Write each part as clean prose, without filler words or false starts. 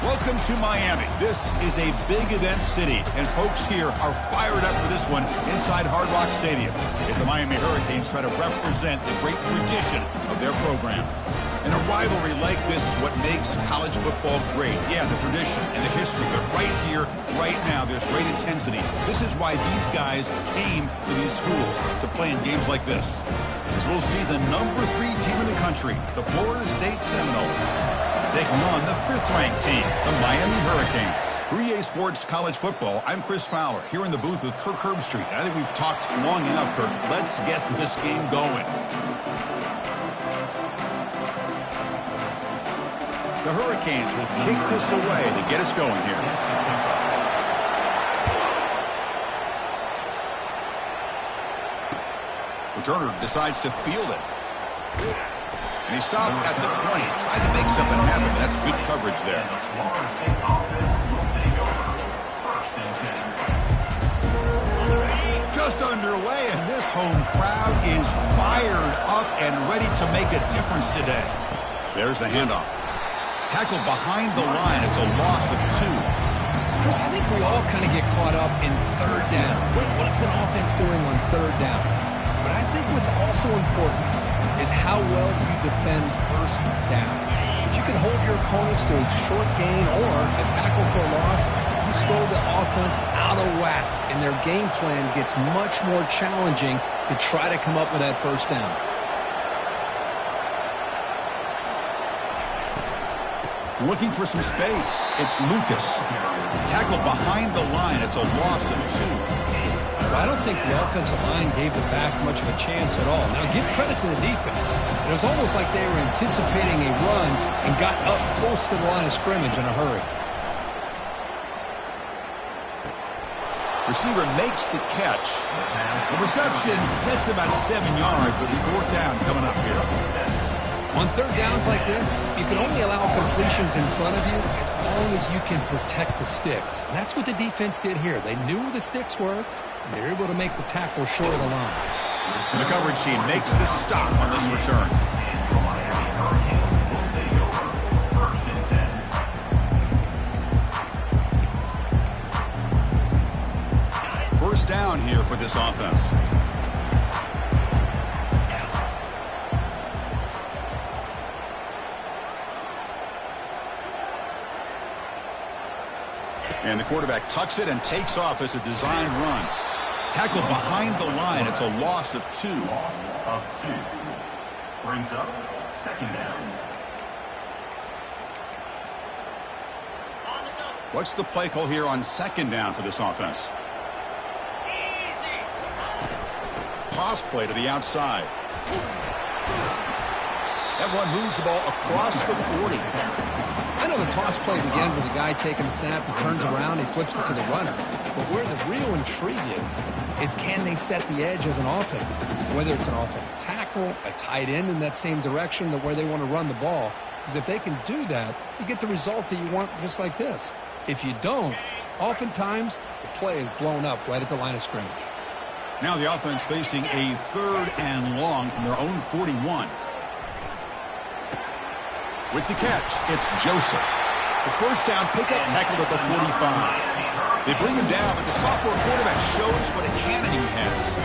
Welcome to Miami. This is a big event city, and folks here are fired up for this one inside Hard Rock Stadium as the Miami Hurricanes try to represent the great tradition of their program. And a rivalry like this is what makes college football great. Yeah, the tradition and the history, but right here, right now, there's great intensity. This is why these guys came to these schools to play in games like this. As we'll see the number 3 team in the country, the Florida State Seminoles, taking on the 5th-ranked team, the Miami Hurricanes. 3A Sports College Football, I'm Chris Fowler, here in the booth with Kirk Herbstreit. I think we've talked long enough, Kirk. Let's get this game going. The Hurricanes will kick this away to get us going here. Returner decides to field it. And he stopped at the 20, tried to make something happen. That's good coverage there. Just underway, and this home crowd is fired up and ready to make a difference today. There's the handoff. Tackled behind the line. It's a loss of 2. Chris, I think we all kind of get caught up in third down. What's an offense doing on third down? But I think what's also important is how well you defend first down. If you can hold your opponents to a short gain or a tackle for a loss, you throw the offense out of whack, and their game plan gets much more challenging to try to come up with that first down. Looking for some space. It's Lucas. Tackled behind the line. It's a loss of 2. I don't think the offensive line gave the back much of a chance at all. Now, give credit to the defense. It was almost like they were anticipating a run and got up close to the line of scrimmage in a hurry. Receiver makes the catch. The reception, that's about 7 yards, but the 4th down coming up here. On third downs like this, you can only allow completions in front of you as long as you can protect the sticks. And that's what the defense did here. They knew where the sticks were, and they were able to make the tackle short of the line. And the coverage team makes the stop on this return. First down here for this offense. And the quarterback tucks it and takes off as a designed run. Tackled behind the line. It's a loss of 2. Loss of 2. Brings up 2nd down. What's the play call here on 2nd down for this offense? Toss play to the outside. That one moves the ball across the 40. I know the toss play begins with a guy taking the snap, he turns around, he flips it to the runner. But where the real intrigue is can they set the edge as an offense? Whether it's an offensive tackle, a tight end in that same direction to where they want to run the ball. Because if they can do that, you get the result that you want just like this. If you don't, oftentimes the play is blown up right at the line of scrimmage. Now the offense facing a 3rd and long from their own 41. With the catch, it's Joseph. The first down pickup, tackled at the 45. They bring him down, but the sophomore quarterback shows what a cannon he has.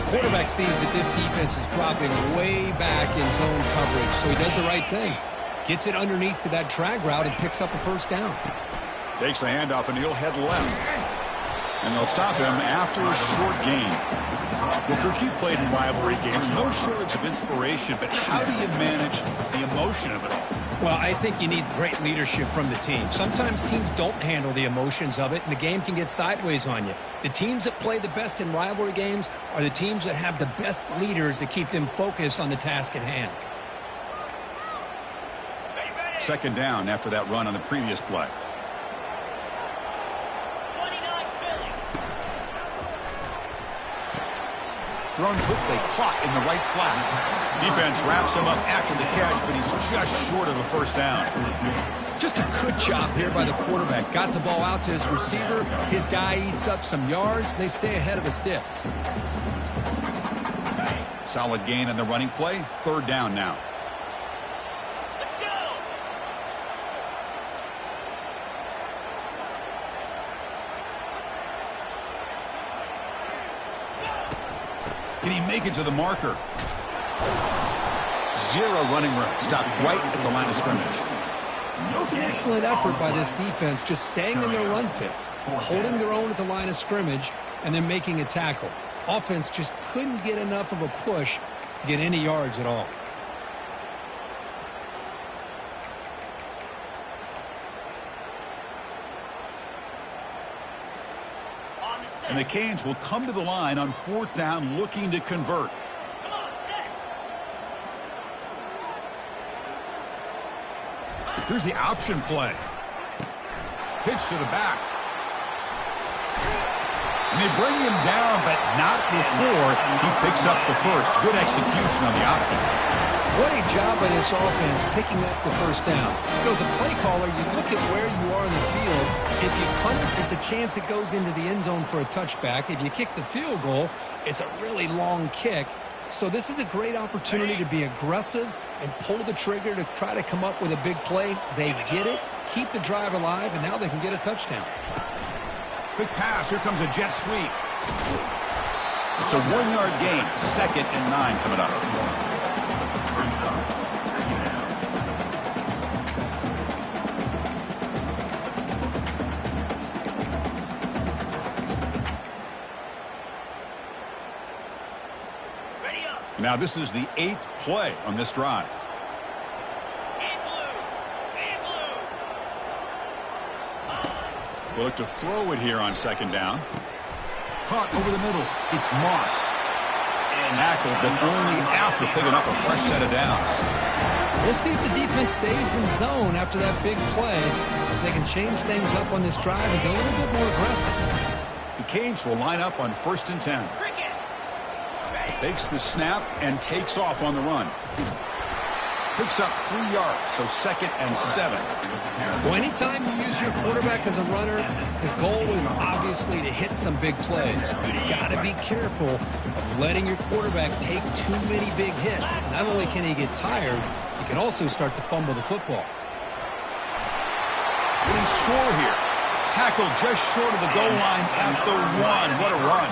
The quarterback sees that this defense is dropping way back in zone coverage, so he does the right thing. Gets it underneath to that drag route and picks up the first down. Takes the handoff, and he'll head left. And they'll stop him after a short gain. Well, Kirk, you played in rivalry games. No shortage of inspiration, but how do you manage the emotion of it all? Well, I think you need great leadership from the team. Sometimes teams don't handle the emotions of it, and the game can get sideways on you. The teams that play the best in rivalry games are the teams that have the best leaders to keep them focused on the task at hand. 2nd down after that run on the previous play. Thrown quickly, caught in the right flat. Defense wraps him up after the catch, but he's just short of a first down. Just a good job here by the quarterback. Got the ball out to his receiver. His guy eats up some yards. They stay ahead of the sticks. Solid gain on the running play. 3rd down now. Let's go. Can he make it to the marker? Zero running room. Stopped right at the line of scrimmage. It was an excellent effort by this defense, just staying in their run fits, holding their own at the line of scrimmage, and then making a tackle. Offense just couldn't get enough of a push to get any yards at all. And the Canes will come to the line on 4th down looking to convert. Here's the option play. Pitch to the back. And they bring him down, but not before he picks up the first. Good execution on the option. What a job by this offense picking up the first down. As a play caller, you look at where you are in the field. If you punt it, there's a chance it goes into the end zone for a touchback. If you kick the field goal, it's a really long kick. So this is a great opportunity to be aggressive and pull the trigger to try to come up with a big play. They get it, keep the drive alive, and now they can get a touchdown. Quick pass. Here comes a jet sweep. It's a 1-yard gain. 2nd and 9 coming up. Now this is the 8th play on this drive. They look to throw it here on 2nd down. Caught over the middle. It's Moss. Tackled, but only after picking up a fresh set of downs. We'll see if the defense stays in zone after that big play. If they can change things up on this drive and get a little bit more aggressive. The Canes will line up on 1st and 10. Takes the snap and takes off on the run. Picks up 3 yards, so 2nd and 7. Well, anytime you use your quarterback as a runner, the goal is obviously to hit some big plays. You've got to be careful of letting your quarterback take too many big hits. Not only can he get tired, he can also start to fumble the football. Will he score here? Tackled just short of the goal line at the 1. What a run.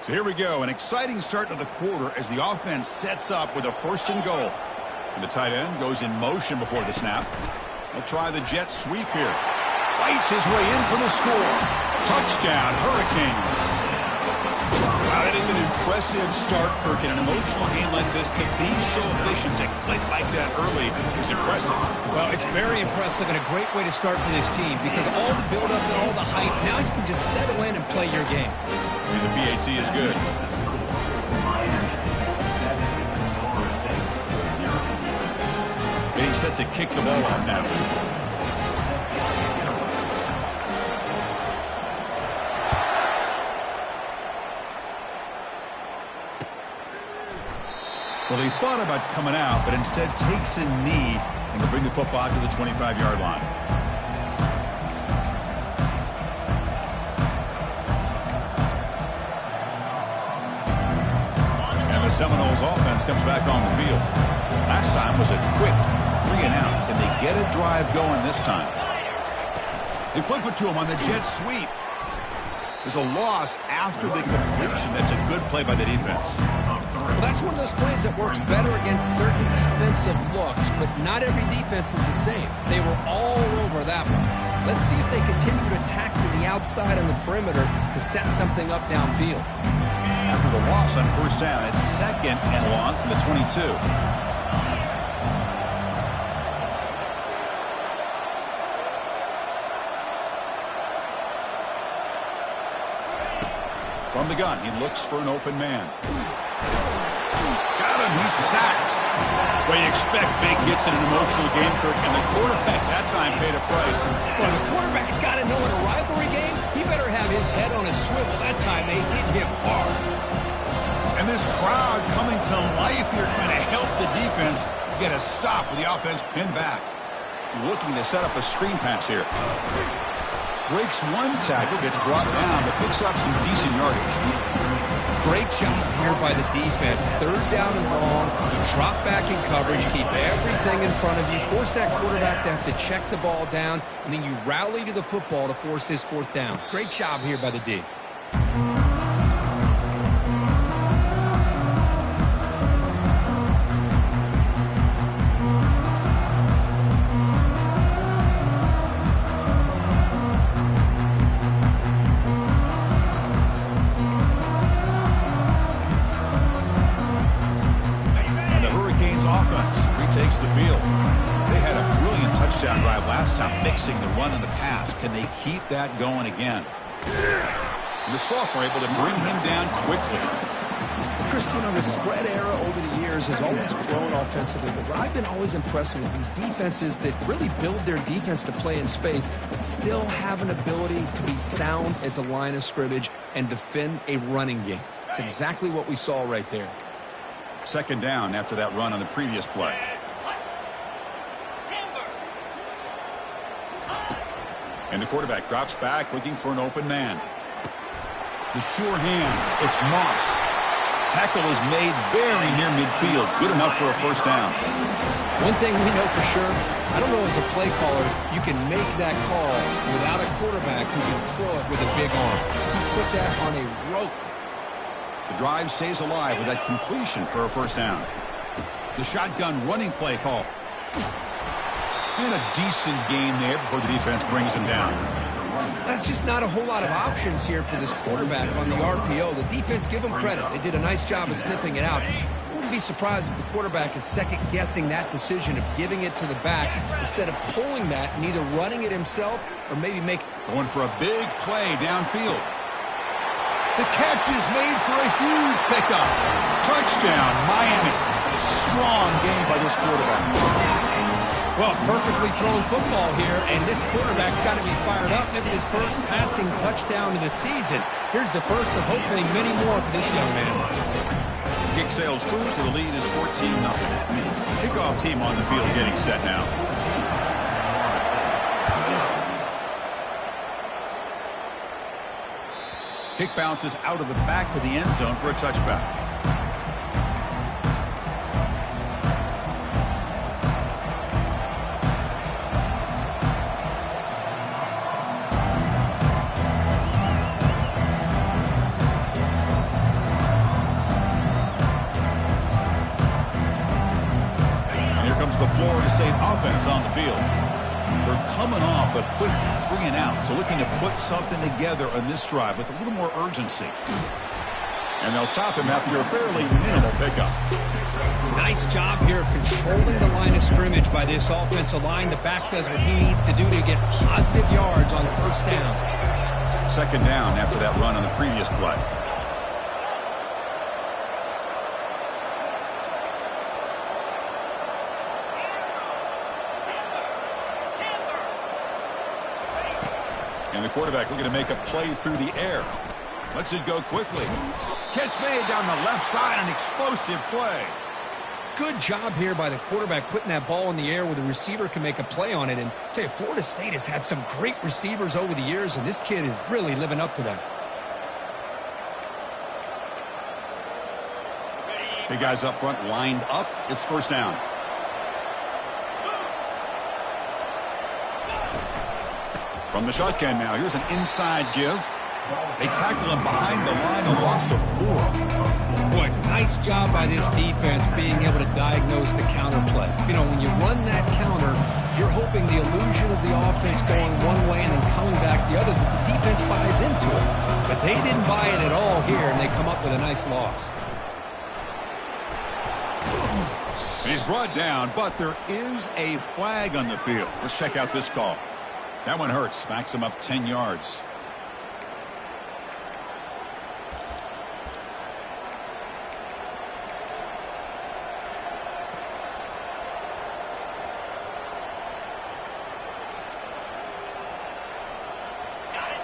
So here we go, an exciting start to the quarter as the offense sets up with a 1st and goal. And the tight end goes in motion before the snap. He'll try the jet sweep here. Fights his way in for the score. Touchdown, Hurricanes. Wow, that is an impressive start, Kirk. In an emotional game like this, to be so efficient, to click like that early is impressive. Well, it's very impressive and a great way to start for this team because all the build-up and all the hype, now you can just settle in and play your game. And the PAT is good. Getting set to kick the ball off now. Well, he thought about coming out, but instead takes a knee and will bring the football to the 25-yard line. And the Seminoles offense comes back on the field. Last time was a quick 3 and out. Can they get a drive going this time? They flip it to him on the jet sweep. There's a loss after the completion. That's a good play by the defense. Well, that's one of those plays that works better against certain defensive looks, but not every defense is the same. They were all over that one. Let's see if they continue to attack to the outside on the perimeter to set something up downfield. After the loss on 1st down, it's 2nd and long from the 22. From the gun, he looks for an open man. Got him, he's sacked. Well, you expect big hits in an emotional game, Kirk, and the quarterback that time paid a price. Well, the quarterback's got to know in a rivalry game, he better have his head on a swivel. That time they hit him hard. And this crowd coming to life here, trying to help the defense get a stop with the offense pinned back. Looking to set up a screen pass here. Breaks one tackle, gets brought down, but picks up some decent yardage. Great job here by the defense. Third down and long. You drop back in coverage, keep everything in front of you, force that quarterback to have to check the ball down, and then you rally to the football to force his fourth down. Great job here by the D. Takes the field. They had a brilliant touchdown drive last time, mixing the run and the pass. Can they keep that going again? And the sophomore able to bring him down quickly. Chris, the spread era over the years has always grown offensively, but what I've been always impressed with these defenses that really build their defense to play in space still have an ability to be sound at the line of scrimmage and defend a running game. It's exactly what we saw right there. Second down after that run on the previous play. And the quarterback drops back looking for an open man. The sure hands. It's Moss. Tackle is made very near midfield. Good enough for a first down. One thing we know for sure, I don't know as a play caller, you can make that call without a quarterback who can throw it with a big arm. You put that on a rope. The drive stays alive with that completion for a first down. The shotgun running play call. And a decent gain there before the defense brings him down. That's just not a whole lot of options here for this quarterback on the RPO. The defense, give them credit. They did a nice job of sniffing it out. I wouldn't be surprised if the quarterback is second-guessing that decision of giving it to the back instead of pulling that and either running it himself or maybe going for a big play downfield. The catch is made for a huge pickup. Touchdown, Miami. Strong game by this quarterback. Well, perfectly thrown football here, and this quarterback's got to be fired up. It's his first passing touchdown of the season. Here's the first of hopefully many more for this young man. Kick sails through, so the lead is 14-0. Kickoff team on the field getting set now. Kick bounces out of the back of the end zone for a touchback. The Florida State offense on the field. They're coming off a quick 3-and-out, so looking to put something together on this drive with a little more urgency. And they'll stop him after a fairly minimal pickup. Nice job here of controlling the line of scrimmage by this offensive line. The back does what he needs to do to get positive yards on first down. Second down after that run on the previous play. And the quarterback looking to make a play through the air. Lets it go quickly. Catch made down the left side, an explosive play. Good job here by the quarterback putting that ball in the air where the receiver can make a play on it. And I tell you, Florida State has had some great receivers over the years, and this kid is really living up to that. Big guys up front lined up. It's first down. From the shotgun now, here's an inside give. They tackle him behind the line, a loss of 4. Boy, nice job by this defense being able to diagnose the counter play. You know, when you run that counter, you're hoping the illusion of the offense going one way and then coming back the other, that the defense buys into it. But they didn't buy it at all here, and they come up with a nice loss. And he's brought down, but there is a flag on the field. Let's check out this call. That one hurts. Backs him up 10 yards.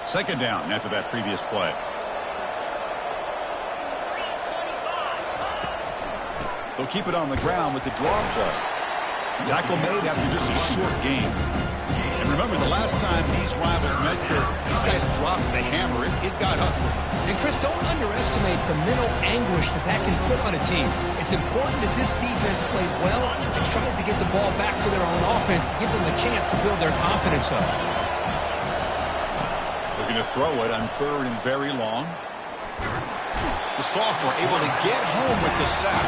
Second down after that previous play. They'll keep it on the ground with the draw play. Tackle made after just a short game. And remember, the last time these rivals met, these guys dropped the hammer. It got ugly. And, Chris, don't underestimate the mental anguish that can put on a team. It's important that this defense plays well and tries to get the ball back to their own offense to give them a chance to build their confidence up. Looking to throw it on 3rd and very long. The sophomore able to get home with the sack.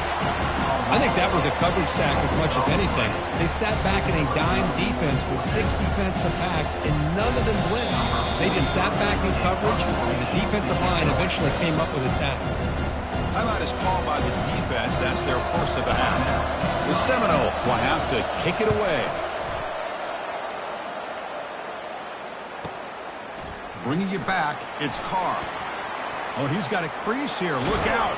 I think that was a coverage sack as much as anything. They sat back in a dime defense with 6 defensive backs, and none of them blitzed. They just sat back in coverage, and the defensive line eventually came up with a sack. Timeout is called by the defense. That's their first of the half. The Seminoles will have to kick it away. Bringing you back, it's Carr. Oh, he's got a crease here. Look out.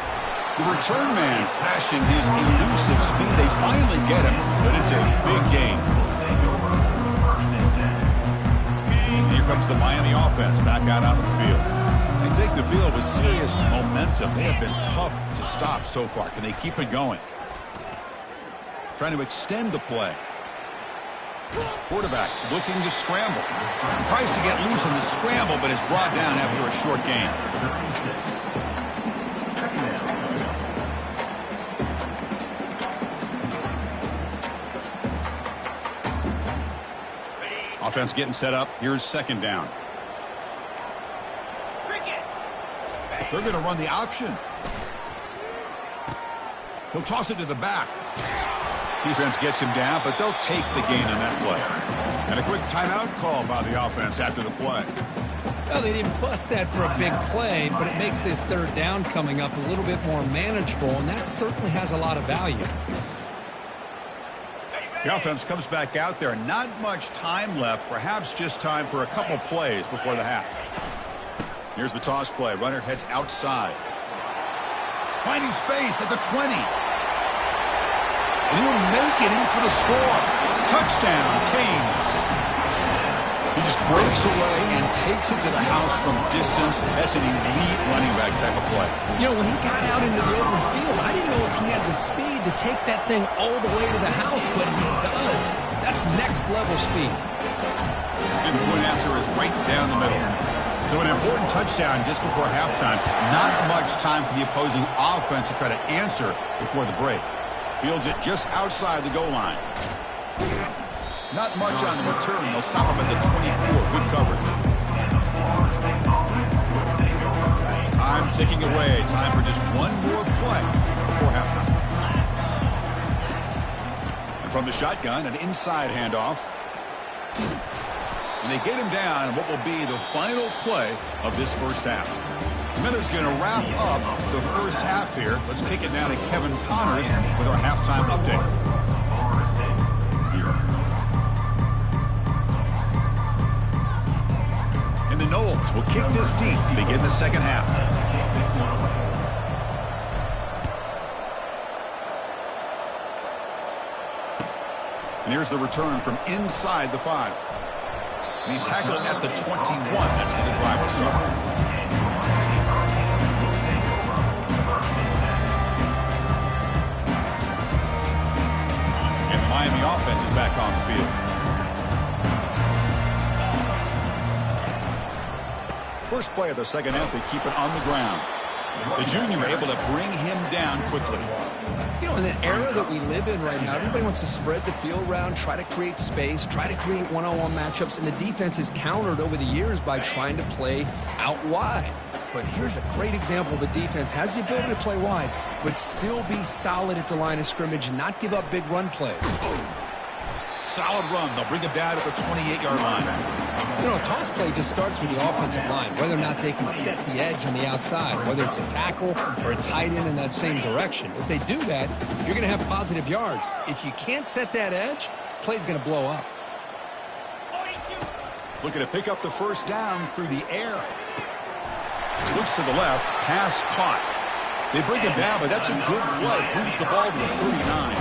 The return man flashing his elusive speed. They finally get him, but it's a big gain. And here comes the Miami offense back out onto the field. They take the field with serious momentum. They have been tough to stop so far. Can they keep it going? Trying to extend the play. Quarterback looking to scramble. Tries to get loose on the scramble, but is brought down after a short gain. Offense getting set up. Here's 2nd down. They're going to run the option. He'll toss it to the back. Defense gets him down, but they'll take the gain on that play. And a quick timeout call by the offense after the play. Well, they didn't bust that for a big play, but it makes this 3rd down coming up a little bit more manageable, and that certainly has a lot of value. The offense comes back out there. Not much time left. Perhaps just time for a couple plays before the half. Here's the toss play. Runner heads outside. Finding space at the 20. And he'll make it in for the score. Touchdown, Canes. He just breaks away and takes it to the house from distance. That's an elite running back type of play. You know, when he got out into the open field, I didn't know if he had the speed to take that thing all the way to the house, but he does. That's next level speed. And the point after is right down the middle. So an important touchdown just before halftime. Not much time for the opposing offense to try to answer before the break. Fields it just outside the goal line. Not much on the return. They'll stop him at the 24. Good coverage. Time ticking away. Time for just one more play before halftime. And from the shotgun, an inside handoff. And they get him down in what will be the final play of this first half. Miller's going to wrap up the first half here. Let's kick it down to Kevin Connors with our halftime update. And the Noles will kick this deep and begin the second half. And here's the return from inside the 5. And he's tackled at the 21. That's where the drive will start. Miami offense is back on the field. First play of the second half, they keep it on the ground. The junior able to bring him down quickly. You know, in the era that we live in right now, everybody wants to spread the field around, try to create space, try to create one-on-one matchups, and the defense is countered over the years by trying to play out wide. But here's a great example of a defense has the ability to play wide, but still be solid at the line of scrimmage and not give up big run plays. Solid run. They'll bring it down at the 28-yard line. You know, a toss play just starts with the offensive line, whether or not they can set the edge on the outside, whether it's a tackle or a tight end in that same direction. If they do that, you're going to have positive yards. If you can't set that edge, play's going to blow up. Looking to pick up the first down through the air. Looks to the left, pass caught. They bring him down, but that's a good play. Moves the ball to the 39.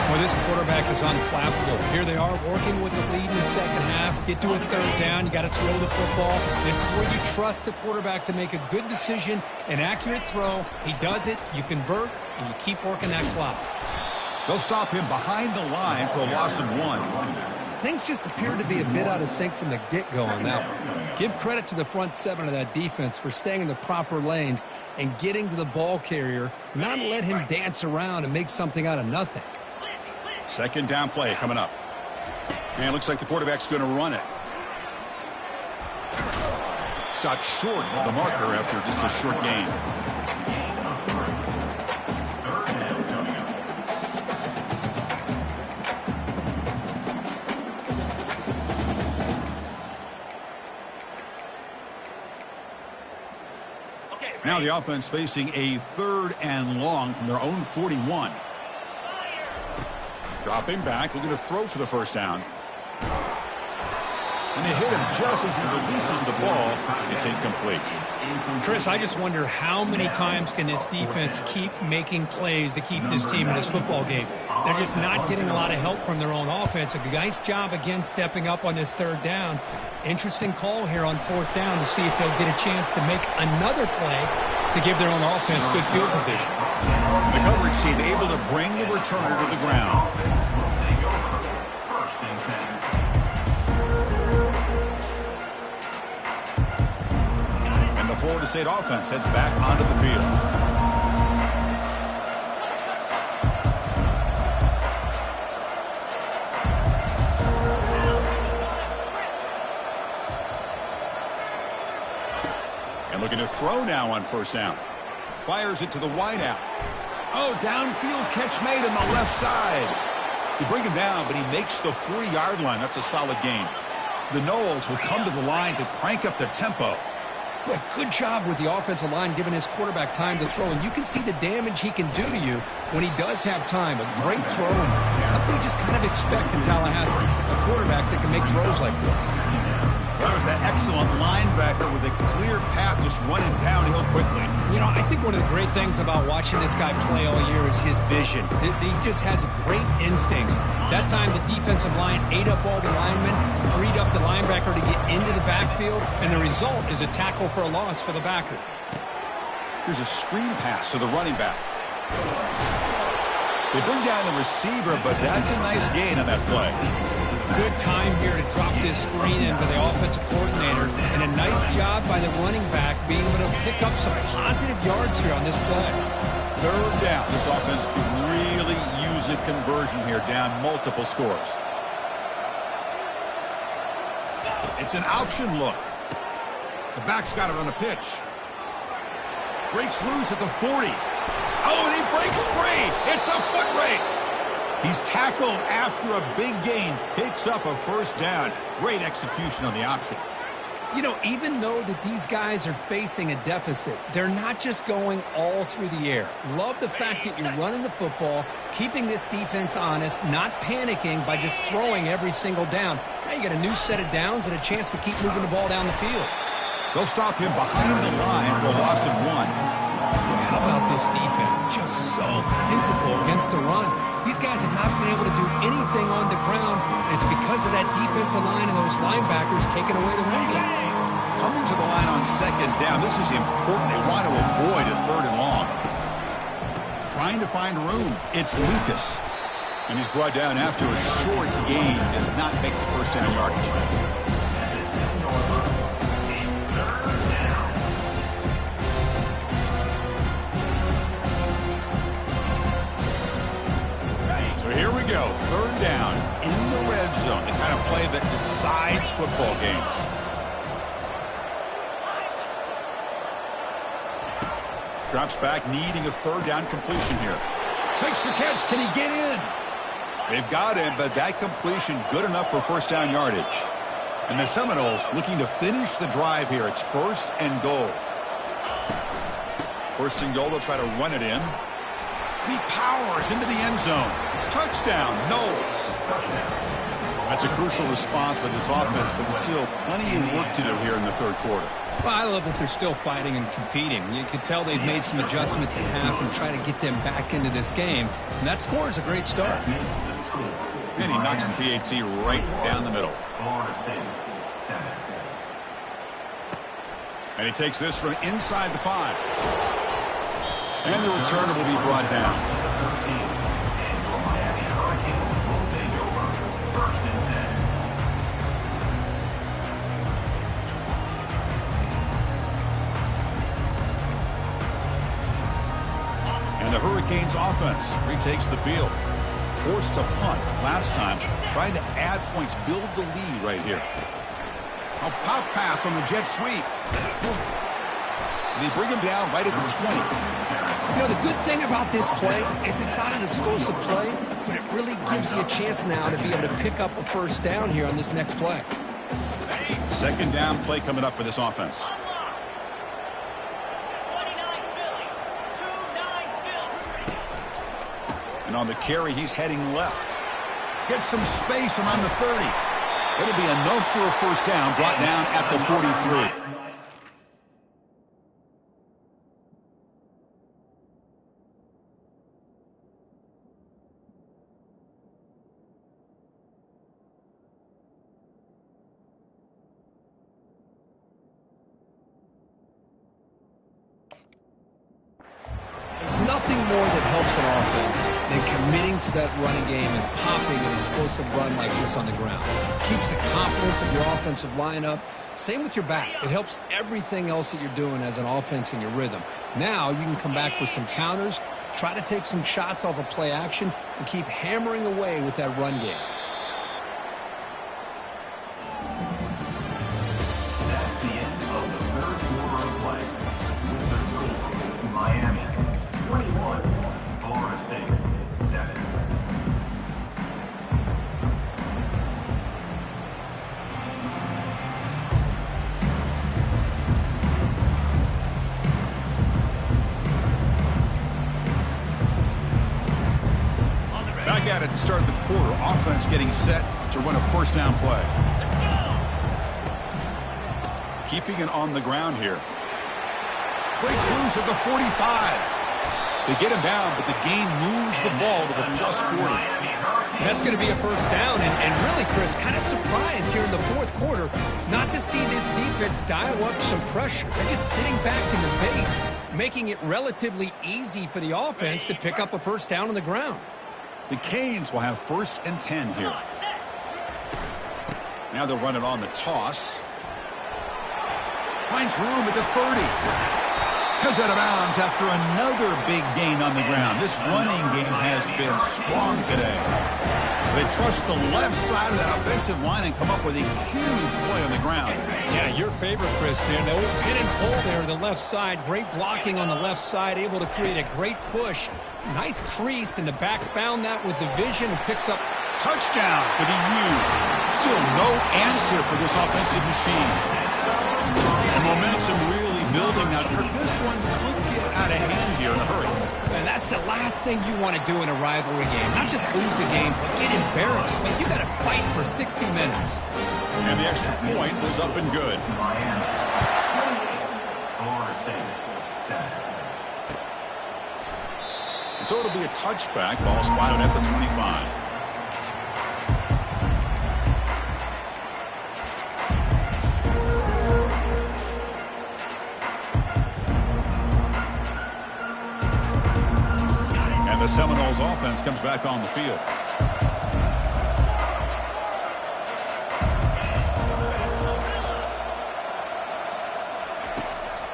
Well, this quarterback is unflappable. Here they are working with the lead in the second half. Get to a third down. You got to throw the football. This is where you trust the quarterback to make a good decision, an accurate throw. He does it, you convert, and you keep working that clock. They'll stop him behind the line for a loss of 1. things just appeared to be a bit out of sync from the get-go on that one. Give credit to the front seven of that defense for staying in the proper lanes and getting to the ball carrier, not let him dance around and make something out of nothing. Second down play coming up. And it looks like the quarterback's going to run it. Stopped short of the marker after just a short gain. Now the offense facing a 3rd and long from their own 41. Dropping back, looking to throw for the first down. And they hit him just as he releases the ball. It's incomplete. Chris, I just wonder how many times can this defense keep making plays to keep this team in this football game. They're just not getting a lot of help from their own offense. A nice job again stepping up on this 3rd down. Interesting call here on 4th down to see if they'll get a chance to make another play to give their own offense good field position. The coverage team able to bring the returner to the ground. And the Florida State offense heads back onto the field. Looking to throw now on 1st down. Fires it to the wideout. Oh, downfield catch made on the left side. They bring him down, but he makes the 40-yard line. That's a solid gain. The Noles will come to the line to crank up the tempo. But good job with the offensive line giving his quarterback time to throw. And you can see the damage he can do to you when he does have time. A great throw. Something you just kind of expect in Tallahassee. A quarterback that can make throws like this. That was that excellent linebacker with a clear path just running downhill quickly. You know, I think one of the great things about watching this guy play all year is his vision. He just has great instincts. That time the defensive line ate up all the linemen, freed up the linebacker to get into the backfield, and the result is a tackle for a loss for the backer. Here's a screen pass to the running back. They bring down the receiver, but that's a nice gain on that play. Good time here to drop this screen in for the offensive coordinator, and a nice job by the running back being able to pick up some positive yards here on this play. 3rd down. This offense could really use a conversion here, down multiple scores. It's an option look. The back's got it on the pitch. Breaks loose at the 40. Oh, and he breaks free. It's a foot race. He's tackled after a big gain, picks up a 1st down. Great execution on the option. You know, even though that these guys are facing a deficit, they're not just going all through the air. Love the fact that you're running the football, keeping this defense honest, not panicking by just throwing every single down. Now you got a new set of downs and a chance to keep moving the ball down the field. They'll stop him behind the line for a loss of 1. How about this defense? Just so physical against the run. These guys have not been able to do anything on the ground, and it's because of that defensive line and those linebackers taking away the run game. Coming to the line on 2nd down. This is important. They want to avoid a 3rd and long. Trying to find room. It's Lucas. And he's brought down after a short gain. Does not make the 1st down yardage. Here we go, 3rd down in the red zone, the kind of play that decides football games. Drops back, needing a 3rd down completion here. Makes the catch, can he get in? They've got him, but that completion good enough for 1st down yardage. And the Seminoles looking to finish the drive here. It's 1st and goal. 1st and goal, they'll try to run it in. And he powers into the end zone. Touchdown, Noles. That's a crucial response by this offense, but still plenty of work to do here in the 3rd quarter. Well, I love that they're still fighting and competing. You can tell they've made some adjustments at half and try to get them back into this game. And that score is a great start. And he knocks the PAT right down the middle. And he takes this from inside the 5. And the returner will be brought down. Hurricanes offense retakes the field. Forced to punt last time. Trying to add points, build the lead right here. A pop pass on the jet sweep. They bring him down right at the 20. You know, the good thing about this play is it's not an explosive play, but it really gives you a chance now to be able to pick up a first down here on this next play. Second down play coming up for this offense. And on the carry, he's heading left. Gets some space around the 30. It'll be enough for a first down, brought down at the 43. Nothing more that helps an offense than committing to that running game and popping an explosive run like this on the ground. Keeps the confidence of your offensive lineup. Same with your back. It helps everything else that you're doing as an offense in your rhythm. Now you can come back with some counters, try to take some shots off of play action, and keep hammering away with that run game. That's the end of the third quarter of play. With the score, Miami 21, Florida State 7. Back at it to start the quarter. Offense getting set to run a first down play. Keeping it on the ground here. Breaks loose at the 45. They get him down, but the gain moves the ball to the plus 40. That's going to be a first down, and really, Chris, kind of surprised here in the fourth quarter not to see this defense dial up some pressure. They're just sitting back in the base, making it relatively easy for the offense to pick up a first down on the ground. The Canes will have 1st and 10 here. Now they'll run it on the toss. Finds room at the 30. Comes out of bounds after another big gain on the ground. This running game has been strong today. They trust the left side of that offensive line and come up with a huge play on the ground. Yeah, your favorite, Chris, there. The old pin and pull there, the left side. Great blocking on the left side, able to create a great push. Nice crease, and the back found that with the vision and picks up. Touchdown for the U. Still no answer for this offensive machine. And momentum really building now. This one could get out of hand here in a hurry. And that's the last thing you want to do in a rivalry game. Not just lose the game, but get embarrassed. I mean, you got to fight for 60 minutes. And the extra point was up and good. Miami 28, Florida State 7. And so it'll be a touchback. Ball spotted at the 25. The Seminoles offense comes back on the field.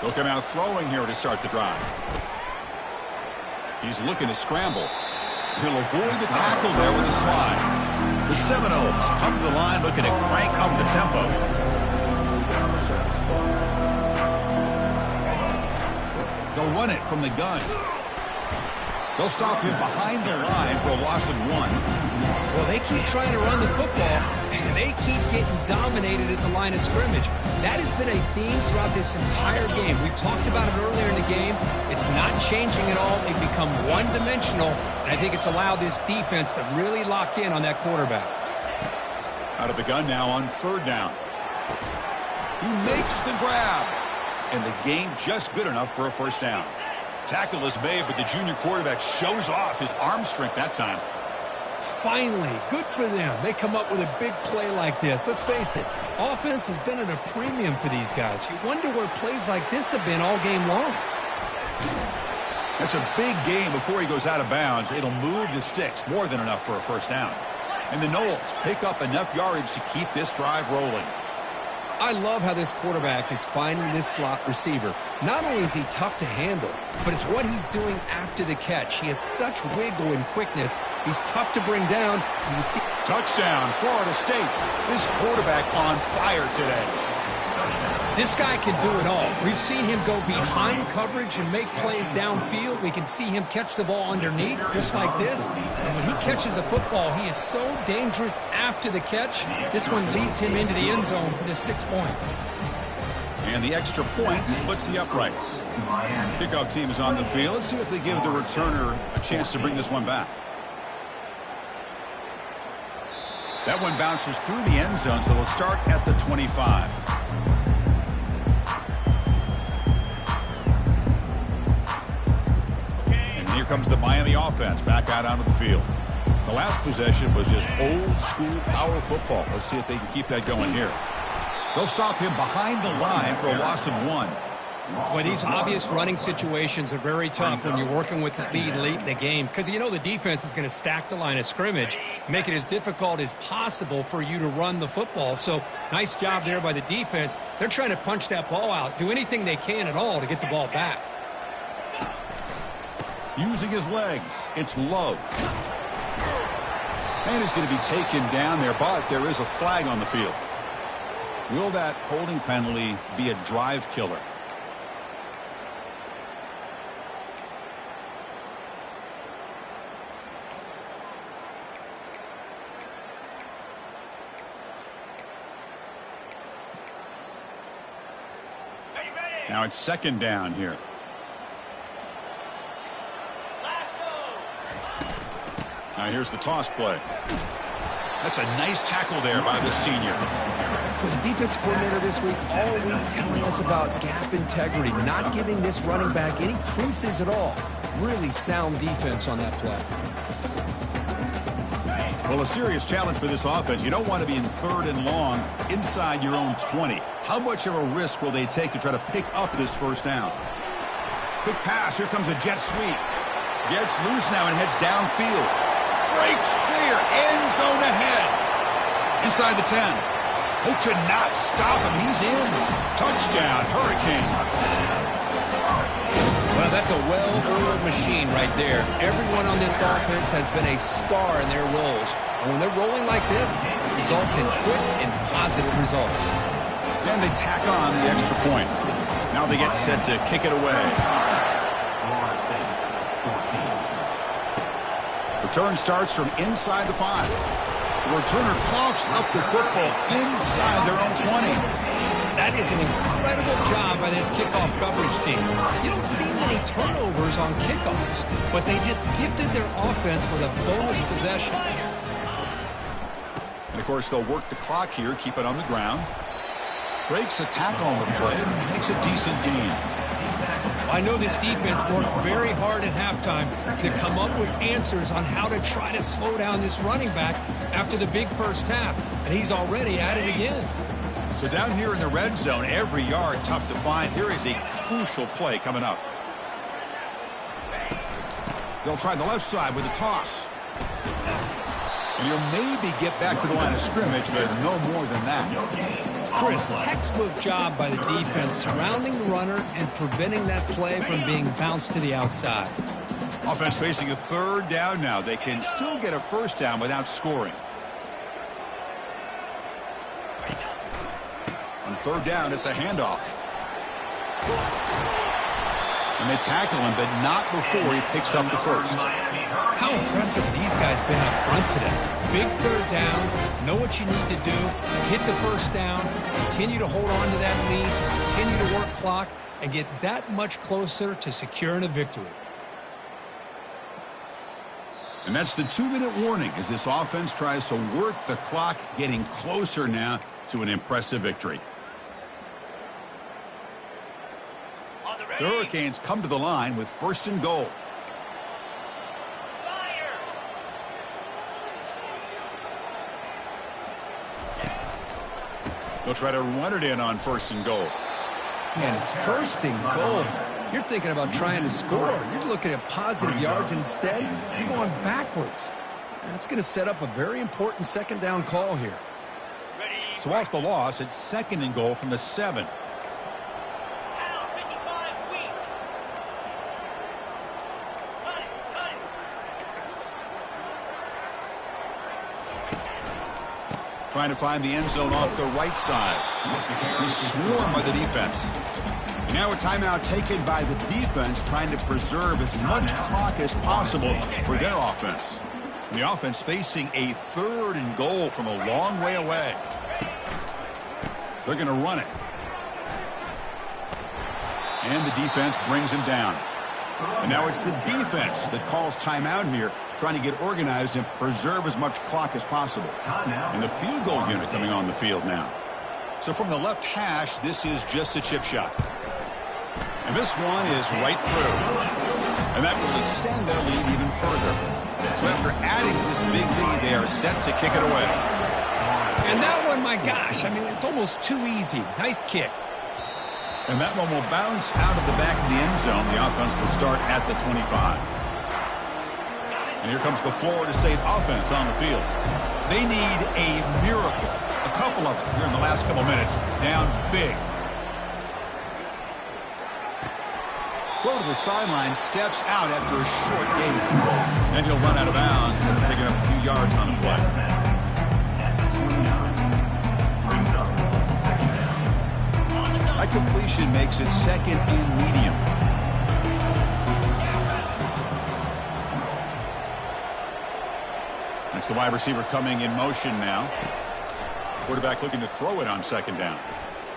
They'll come out throwing here to start the drive. He's looking to scramble. He'll avoid the tackle there with a slide. The Seminoles come to the line looking to crank up the tempo. They'll run it from the gun. They'll stop him behind the line for a loss of 1. Well, they keep trying to run the football, and they keep getting dominated at the line of scrimmage. That has been a theme throughout this entire game. We've talked about it earlier in the game. It's not changing at all. They've become one-dimensional, and I think it's allowed this defense to really lock in on that quarterback. Out of the gun now on 3rd down. He makes the grab, and the gain just good enough for a first down. Tackle is made, but the junior quarterback shows off his arm strength that time. Finally, good for them. They come up with a big play like this. Let's face it, offense has been at a premium for these guys. You wonder where plays like this have been all game long. That's a big gain before he goes out of bounds. It'll move the sticks, more than enough for a first down. And the Noles pick up enough yardage to keep this drive rolling. I love how this quarterback is finding this slot receiver. Not only is he tough to handle, but it's what he's doing after the catch. He has such wiggle and quickness. He's tough to bring down. And you see Touchdown, Florida State. This quarterback on fire today. This guy can do it all. We've seen him go behind coverage and make plays downfield. We can see him catch the ball underneath, just like this. And when he catches a football, he is so dangerous after the catch. This one leads him into the end zone for the 6 points. And the extra point splits the uprights. Kickoff team is on the field. Let's see if they give the returner a chance to bring this one back. That one bounces through the end zone, so they'll start at the 25. And here comes the Miami offense back out onto the field. The last possession was just old school power football. Let's see if they can keep that going here. They'll stop him behind the line for a loss of 1. Boy, these obvious running situations are very tough when you're working with the lead late in the game because you know the defense is going to stack the line of scrimmage, make it as difficult as possible for you to run the football. So nice job there by the defense. They're trying to punch that ball out, do anything they can at all to get the ball back. Using his legs, it's Love. And he's going to be taken down there, but there is a flag on the field. Will that holding penalty be a drive killer? Now it's second down here. Now here's the toss play. That's a nice tackle there by the senior. With the defense coordinator this week, all week telling us about gap integrity, not giving this running back any creases at all. Really sound defense on that play. Well, a serious challenge for this offense. You don't want to be in 3rd and long inside your own 20. How much of a risk will they take to try to pick up this first down? Quick pass. Here comes a jet sweep. Gets loose now and heads downfield. Breaks clear. End zone ahead. Inside the 10. They could not stop him. He's in. Touchdown, Hurricanes. Well, that's a well-oiled machine right there. Everyone on this offense has been a star in their roles. And when they're rolling like this, it results in quick and positive results. And they tack on the extra point. Now they get set to kick it away. Return starts from inside the 5. The returner coughs up the football inside their own 20. That is an incredible job by this kickoff coverage team. You don't see many turnovers on kickoffs, but they just gifted their offense with a bonus possession. And, of course, they'll work the clock here, keep it on the ground. Breaks a tackle on the play, makes a decent gain. I know this defense worked very hard at halftime to come up with answers on how to try to slow down this running back after the big first half, and he's already at it again. So down here in the red zone, every yard tough to find. Here is a crucial play coming up. They'll try the left side with a toss. And he'll maybe get back to the line of scrimmage, but no more than that. Chris, textbook job by the defense surrounding the runner and preventing that play from being bounced to the outside. Offense facing a 3rd down now. They can still get a first down without scoring. On 3rd down, it's a handoff. And they tackle him, but not before he picks up the first. How impressive these guys been up front today. Big 3rd down, know what you need to do, hit the first down, continue to hold on to that lead, continue to work clock, and get that much closer to securing a victory. And that's the 2-minute warning as this offense tries to work the clock, getting closer now to an impressive victory. The Hurricanes come to the line with 1st and goal. They'll try to run it in on 1st and goal. Man, it's 1st and goal. You're thinking about trying to score. You're looking at positive yards, and instead, you're going backwards. That's going to set up a very important 2nd down call here. So off the loss, it's 2nd and goal from the 7. Trying to find the end zone off the right side. He's swarmed by the defense. Now a timeout taken by the defense, trying to preserve as much clock as possible for their offense. And the offense facing a 3rd and goal from a long way away. They're going to run it. And the defense brings him down. And now it's the defense that calls timeout here, trying to get organized and preserve as much clock as possible. And the field goal unit coming on the field now. So from the left hash, this is just a chip shot. And this one is right through. And that will extend their lead even further. So after adding to this big lead, they are set to kick it away. And that one, my gosh, I mean, it's almost too easy. Nice kick. And that one will bounce out of the back of the end zone. The offense will start at the 25. And here comes the Florida State offense on the field. They need a miracle. A couple of them here in the last couple minutes. Down big. Throw to the sideline, steps out after a short gain. And he'll run out of bounds after picking up a few yards on the play. That completion makes it 2nd and medium. That's the wide receiver coming in motion now. Quarterback looking to throw it on 2nd down.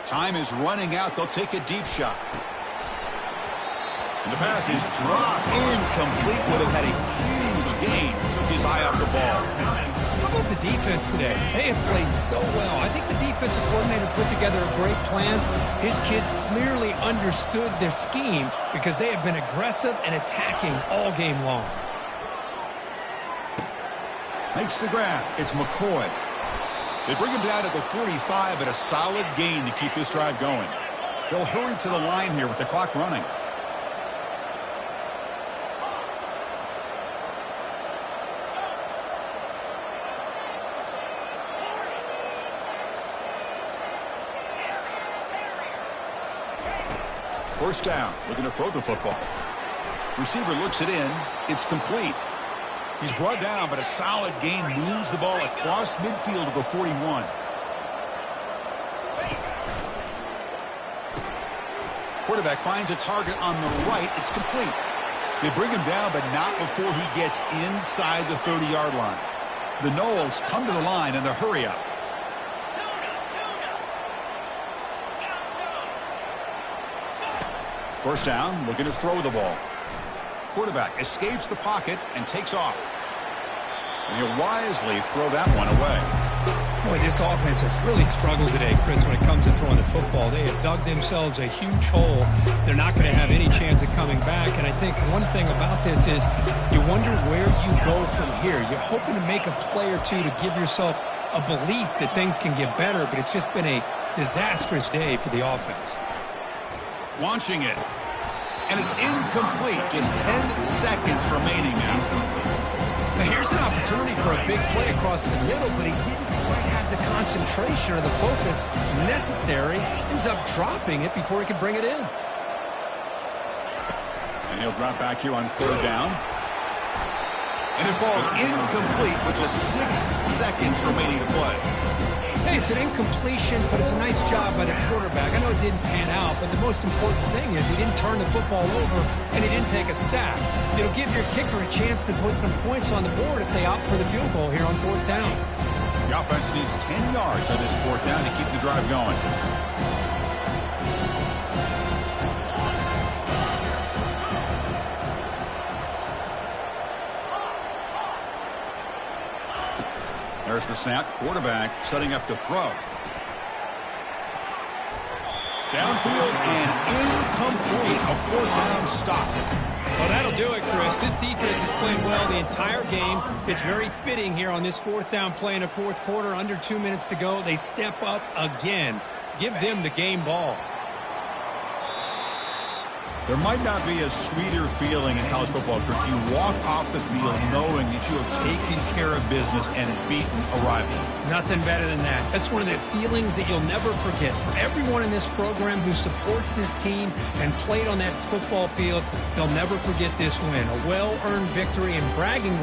Time is running out. They'll take a deep shot. And the pass is dropped. Incomplete. Would have had a huge gain. Took his eye off the ball. How about the defense today? They have played so well. I think the defensive coordinator put together a great plan. His kids clearly understood their scheme because they have been aggressive and attacking all game long. Makes the grab. It's McCoy. They bring him down at the 45, but a solid gain to keep this drive going. They'll hurry to the line here with the clock running. First down, looking to throw the football. Receiver looks it in. It's complete. He's brought down, but a solid gain moves the ball across midfield to the 41. Quarterback finds a target on the right. It's complete. They bring him down, but not before he gets inside the 30-yard line. The Noles come to the line in the hurry-up. First down, looking to throw the ball. Quarterback escapes the pocket and takes off. And he'll wisely throw that one away. Boy, this offense has really struggled today, Chris, when it comes to throwing the football. They have dug themselves a huge hole. They're not going to have any chance of coming back. And I think one thing about this is you wonder where you go from here. You're hoping to make a play or two to give yourself a belief that things can get better, but it's just been a disastrous day for the offense. Launching it. And it's incomplete. Just 10 seconds remaining now. Now here's an opportunity for a big play across the middle, but he didn't quite have the concentration or the focus necessary. Ends up dropping it before he could bring it in. And he'll drop back here on 3rd down. And it falls incomplete with just 6 seconds remaining to play. Hey, it's an incompletion, but it's a nice job by the quarterback. I know it didn't pan out, but the most important thing is he didn't turn the football over and he didn't take a sack. It'll give your kicker a chance to put some points on the board if they opt for the field goal here on 4th down. The offense needs 10 yards on this 4th down to keep the drive going. There's the snap. Quarterback setting up to throw. Downfield and incomplete. A 4th down stop. Well, that'll do it, Chris. This defense has played well the entire game. It's very fitting here on this 4th down play in the 4th quarter. Under 2 minutes to go. They step up again. Give them the game ball. There might not be a sweeter feeling in college football because you walk off the field knowing that you have taken care of business and beaten a rival. Nothing better than that. That's one of the feelings that you'll never forget. For everyone in this program who supports this team and played on that football field, they'll never forget this win. A well-earned victory and bragging rights.